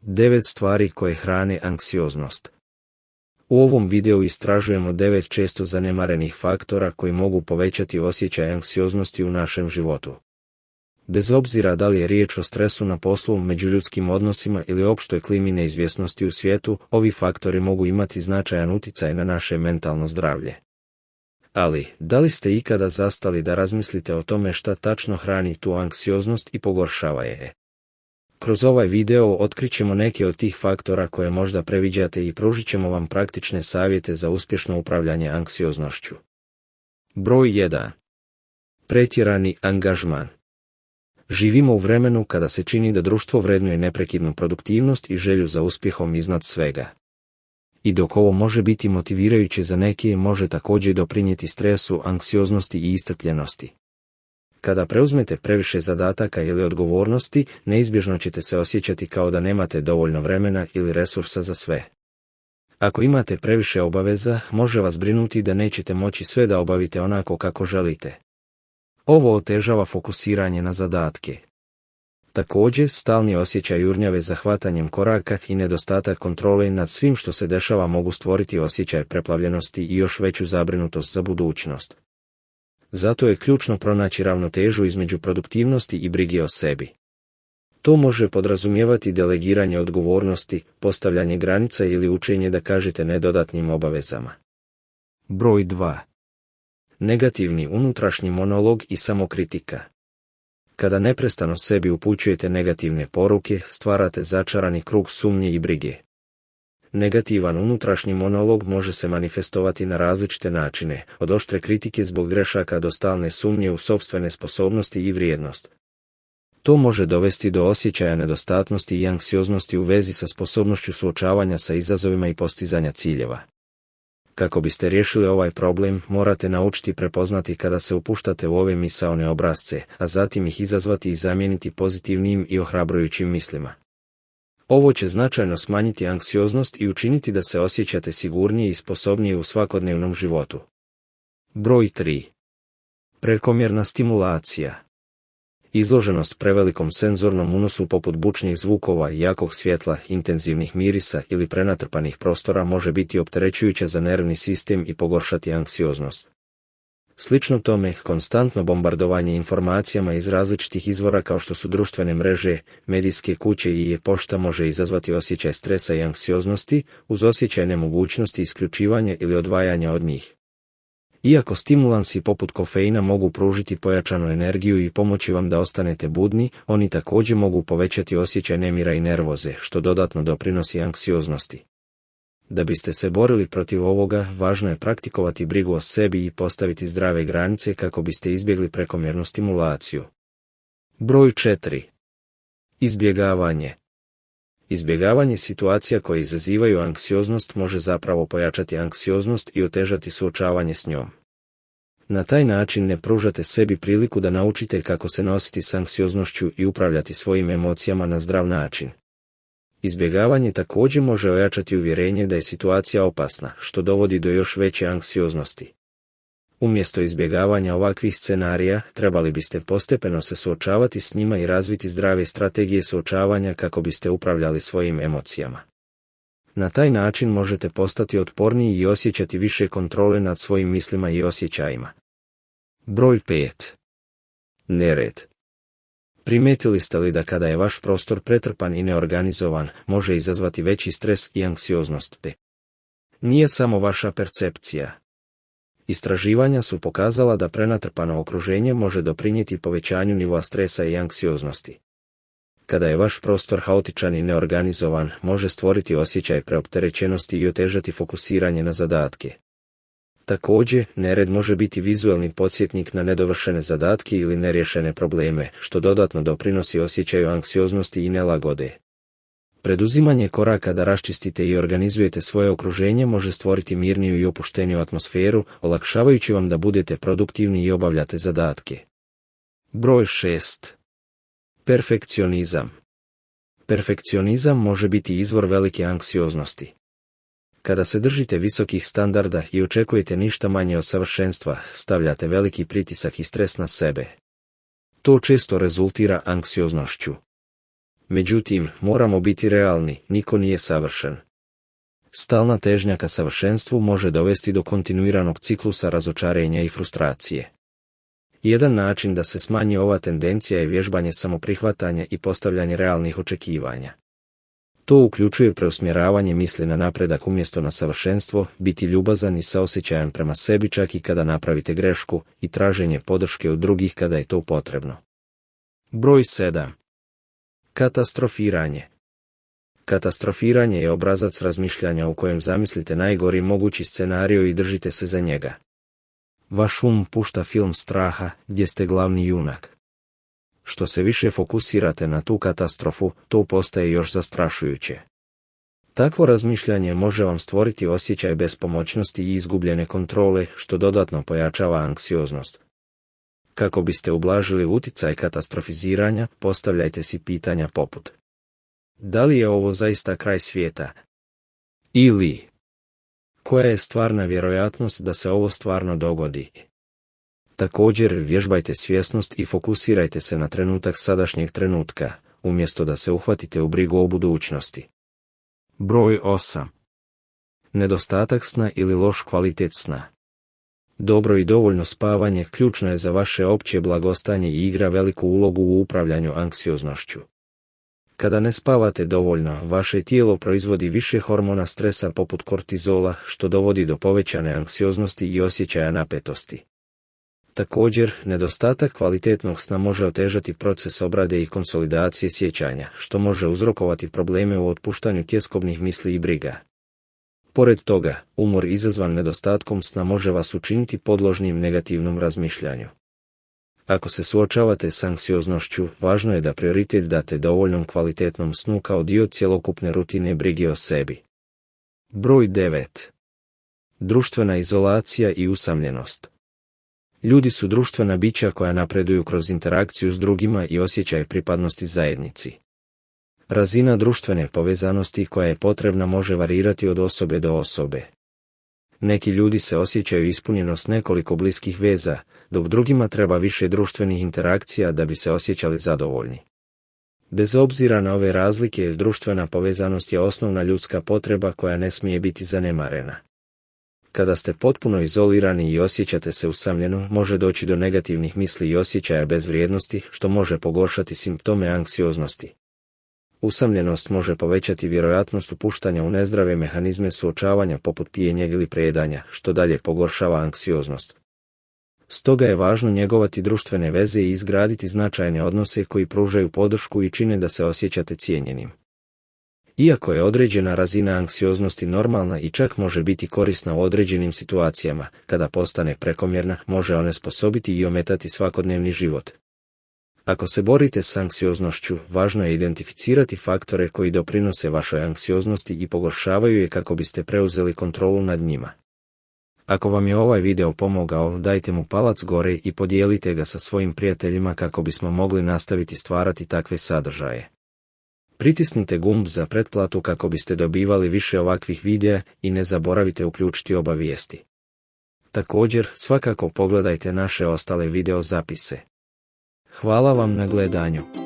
9 stvari koje hrane anksioznost. U ovom videu istražujemo 9 često zanemarenih faktora koji mogu povećati osjećaj anksioznosti u našem životu. Bez obzira da li je riječ o stresu na poslu, međuljudskim odnosima ili opštoj klimi neizvjesnosti u svijetu, ovi faktori mogu imati značajan utjecaj na naše mentalno zdravlje. Ali, da li ste ikada zastali da razmislite o tome šta tačno hrani tu anksioznost i pogoršava je? Kroz ovaj video otkrićemo neke od tih faktora koje možda previđate i pružit ćemo vam praktične savjete za uspješno upravljanje anksioznošću. Broj 1. Pretjerani angažman. Živimo u vremenu kada se čini da društvo vrednuje neprekidnu produktivnost i želju za uspjehom iznad svega. I dok ovo može biti motivirajuće za neke, može također doprinijeti stresu, anksioznosti i iscrpljenosti. Kada preuzmete previše zadataka ili odgovornosti, neizbježno ćete se osjećati kao da nemate dovoljno vremena ili resursa za sve. Ako imate previše obaveza, može vas brinuti da nećete moći sve da obavite onako kako želite. Ovo otežava fokusiranje na zadatke. Također, stalni osjećaj jurnjave za hvatanjem koraka i nedostatak kontrole nad svim što se dešava mogu stvoriti osjećaj preplavljenosti i još veću zabrinutost za budućnost. Zato je ključno pronaći ravnotežu između produktivnosti i brige o sebi. To može podrazumijevati delegiranje odgovornosti, postavljanje granica ili učenje da kažete ne dodatnim obavezama. Broj 2. Negativni unutrašnji monolog i samokritika. Kada neprestano sebi upućujete negativne poruke, stvarate začarani krug sumnje i brige. Negativan unutrašnji monolog može se manifestovati na različite načine, od oštre kritike zbog grešaka do stalne sumnje u sopstvene sposobnosti i vrijednost. To može dovesti do osjećaja nedostatnosti i anksioznosti u vezi sa sposobnošću suočavanja sa izazovima i postizanja ciljeva. Kako biste riješili ovaj problem, morate naučiti prepoznati kada se upuštate u ove misaone obrasce, a zatim ih izazvati i zamijeniti pozitivnim i ohrabrujućim mislima. Ovo će značajno smanjiti anksioznost i učiniti da se osjećate sigurnije i sposobnije u svakodnevnom životu. Broj 3. Prekomjerna stimulacija. Izloženost prevelikom senzornom unosu poput bučnih zvukova, jakog svjetla, intenzivnih mirisa ili prenatrpanih prostora može biti opterećujuća za nervni sistem i pogoršati anksioznost. Slično tome, konstantno bombardovanje informacijama iz različitih izvora kao što su društvene mreže, medijske kuće i e-pošta može izazvati osjećaj stresa i anksioznosti, uz osjećaj nemogućnosti isključivanja ili odvajanja od njih. Iako stimulansi poput kofeina mogu pružiti pojačanu energiju i pomoći vam da ostanete budni, oni također mogu povećati osjećaj nemira i nervoze, što dodatno doprinosi anksioznosti. Da biste se borili protiv ovoga, važno je praktikovati brigu o sebi i postaviti zdrave granice kako biste izbjegli prekomjernu stimulaciju. Broj 4. Izbjegavanje. Izbjegavanje situacija koje izazivaju anksioznost može zapravo pojačati anksioznost i otežati suočavanje s njom. Na taj način ne pružate sebi priliku da naučite kako se nositi s anksioznošću i upravljati svojim emocijama na zdrav način. Izbjegavanje također može ojačati uvjerenje da je situacija opasna, što dovodi do još veće anksioznosti. Umjesto izbjegavanja ovakvih scenarija, trebali biste postepeno se suočavati s njima i razviti zdrave strategije suočavanja kako biste upravljali svojim emocijama. Na taj način možete postati otporniji i osjećati više kontrole nad svojim mislima i osjećajima. Broj 5. Nered. Primijetili ste li da kada je vaš prostor pretrpan i neorganizovan, može izazvati veći stres i anksioznost? Nije samo vaša percepcija. Istraživanja su pokazala da prenatrpano okruženje može doprinijeti povećanju nivoa stresa i anksioznosti. Kada je vaš prostor haotičan i neorganizovan, može stvoriti osjećaj preopterećenosti i otežati fokusiranje na zadatke. Također, nered može biti vizualni podsjetnik na nedovršene zadatke ili neriješene probleme, što dodatno doprinosi osjećaju anksioznosti i nelagode. Preduzimanje koraka da raščistite i organizujete svoje okruženje može stvoriti mirniju i opušteniju atmosferu, olakšavajući vam da budete produktivni i obavljate zadatke. Broj 6. Perfekcionizam. Perfekcionizam može biti izvor velike anksioznosti. Kada se držite visokih standarda i očekujete ništa manje od savršenstva, stavljate veliki pritisak i stres na sebe. To često rezultira anksioznošću. Međutim, moramo biti realni, niko nije savršen. Stalna težnja ka savršenstvu može dovesti do kontinuiranog ciklusa razočarenja i frustracije. Jedan način da se smanji ova tendencija je vježbanje samoprihvatanja i postavljanje realnih očekivanja. To uključuje preusmjeravanje misli na napredak umjesto na savršenstvo, biti ljubazan i saosjećajan prema sebi čak i kada napravite grešku i traženje podrške od drugih kada je to potrebno. Broj 7. Katastrofiranje. Katastrofiranje je obrazac razmišljanja u kojem zamislite najgori mogući scenario i držite se za njega. Vaš um pušta film straha gdje ste glavni junak. Što se više fokusirate na tu katastrofu, to postaje još zastrašujuće. Takvo razmišljanje može vam stvoriti osjećaj bespomoćnosti i izgubljene kontrole, što dodatno pojačava anksioznost. Kako biste ublažili utjecaj katastrofiziranja, postavljajte si pitanja poput: da li je ovo zaista kraj svijeta? Ili koja je stvarna vjerojatnost da se ovo stvarno dogodi? Također, vježbajte svjesnost i fokusirajte se na trenutak sadašnjeg trenutka, umjesto da se uhvatite u brigu o budućnosti. Broj 8. Nedostatak sna ili loš kvalitet sna. Dobro i dovoljno spavanje ključno je za vaše opće blagostanje i igra veliku ulogu u upravljanju anksioznošću. Kada ne spavate dovoljno, vaše tijelo proizvodi više hormona stresa poput kortizola, što dovodi do povećane anksioznosti i osjećaja napetosti. Također, nedostatak kvalitetnog sna može otežati proces obrade i konsolidacije sjećanja, što može uzrokovati probleme u otpuštanju tjeskobnih misli i briga. Pored toga, umor izazvan nedostatkom sna može vas učiniti podložnim negativnom razmišljanju. Ako se suočavate s anksioznošću, važno je da prioritet date dovoljnom kvalitetnom snu kao dio cjelokupne rutine brige o sebi. Broj 9. Društvena izolacija i usamljenost. Ljudi su društvena bića koja napreduju kroz interakciju s drugima i osjećaj pripadnosti zajednici. Razina društvene povezanosti koja je potrebna može varirati od osobe do osobe. Neki ljudi se osjećaju ispunjeno s nekoliko bliskih veza, dok drugima treba više društvenih interakcija da bi se osjećali zadovoljni. Bez obzira na ove razlike, društvena povezanost je osnovna ljudska potreba koja ne smije biti zanemarena. Kada ste potpuno izolirani i osjećate se usamljeno, može doći do negativnih misli i osjećaja bezvrijednosti, što može pogoršati simptome anksioznosti. Usamljenost može povećati vjerojatnost upuštanja u nezdrave mehanizme suočavanja poput pijenja ili prejedanja, što dalje pogoršava anksioznost. Stoga je važno njegovati društvene veze i izgraditi značajne odnose koji pružaju podršku i čine da se osjećate cijenjenim. Iako je određena razina anksioznosti normalna i čak može biti korisna u određenim situacijama, kada postane prekomjerna, može onesposobiti i ometati svakodnevni život. Ako se borite s anksioznošću, važno je identificirati faktore koji doprinose vašoj anksioznosti i pogoršavaju je kako biste preuzeli kontrolu nad njima. Ako vam je ovaj video pomogao, dajte mu palac gore i podijelite ga sa svojim prijateljima kako bismo mogli nastaviti stvarati takve sadržaje. Pritisnite gumb za pretplatu kako biste dobivali više ovakvih videa i ne zaboravite uključiti obavijesti. Također, svakako pogledajte naše ostale video zapise. Hvala vam na gledanju.